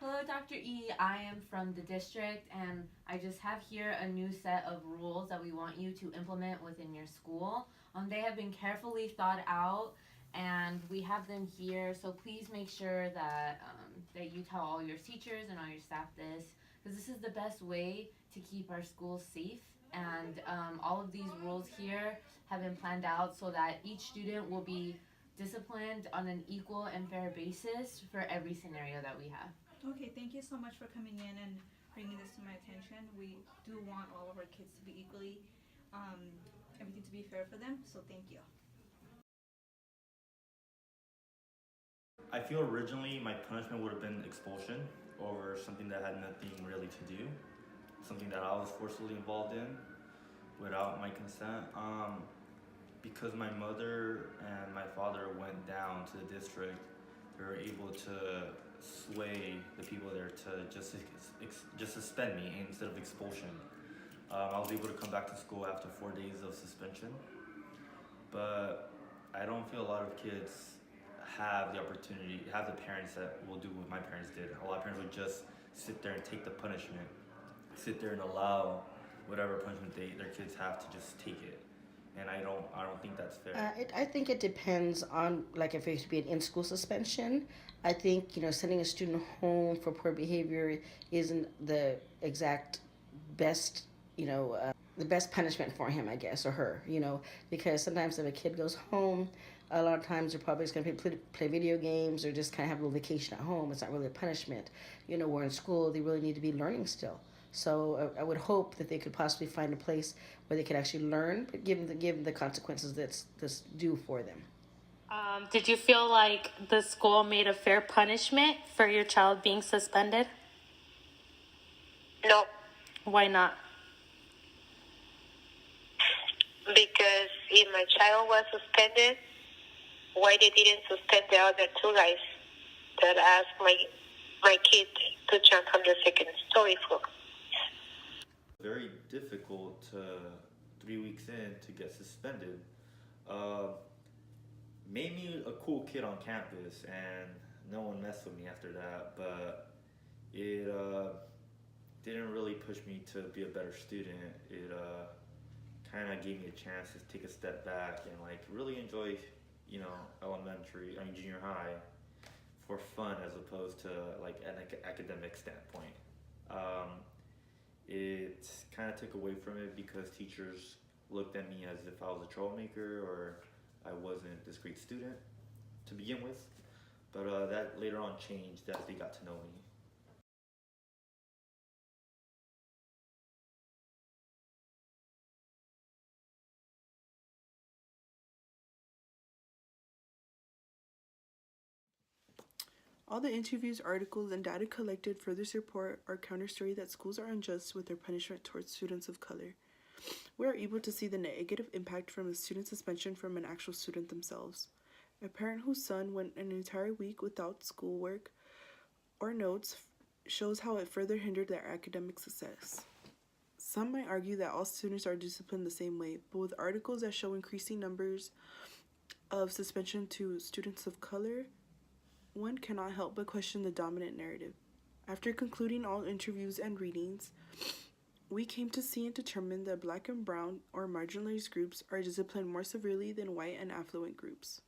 Hello, Dr. E. I am from the district, and I just have here a new set of rules that we want you to implement within your school. They have been carefully thought out, and we have them here. So please make sure that you tell all your teachers and all your staff this, because this is the best way to keep our schools safe. And all of these rules here have been planned out so that each student will be disciplined on an equal and fair basis for every scenario that we have. Okay, thank you so much for coming in and bringing this to my attention. We do want all of our kids to be equally, um, everything to be fair for them, so thank you. I feel originally my punishment would have been expulsion over something that had nothing really to do, something that I was forcefully involved in without my consent. Because my mother and my father went down to the district, they were able to sway the people there to just suspend me instead of expulsion. I was able to come back to school after 4 days of suspension, but I don't feel a lot of kids have the opportunity, have the parents that will do what my parents did. A lot of parents would just sit there and take the punishment, sit there and allow whatever punishment their kids have to just take it. And I don't think that's fair. I think it depends on, like, if it should be an in-school suspension. I think, sending a student home for poor behavior isn't the exact best, the best punishment for him, I guess, or her, because sometimes if a kid goes home, a lot of times they're probably just going to play video games or just kind of have a little vacation at home. It's not really a punishment. Where in school they really need to be learning still. So I would hope that they could possibly find a place where they could actually learn, but give them the consequences that's due for them. Did you feel like the school made a fair punishment for your child being suspended? No, Why not? because if my child was suspended, why they didn't suspend the other two guys that asked my kid to jump from the second story floor? Very difficult to 3 weeks in to get suspended. Uh, Made me a cool kid on campus, and no one messed with me after that. But it didn't really push me to be a better student. It kind of gave me a chance to take a step back and like really enjoy, junior high for fun as opposed to like an academic standpoint. Um, it kind of took away from it because teachers looked at me as if I was a troublemaker or I wasn't this great student to begin with. But that later on changed as they got to know me. All the interviews, articles, and data collected further support our counterstory that schools are unjust with their punishment towards students of color. We are able to see the negative impact from a student suspension from an actual student themselves. A parent whose son went an entire week without schoolwork or notes shows how it further hindered their academic success. Some might argue that all students are disciplined the same way, but with articles that show increasing numbers of suspension to students of color, one cannot help but question the dominant narrative. After concluding all interviews and readings, we came to see and determine that black and brown or marginalized groups are disciplined more severely than white and affluent groups.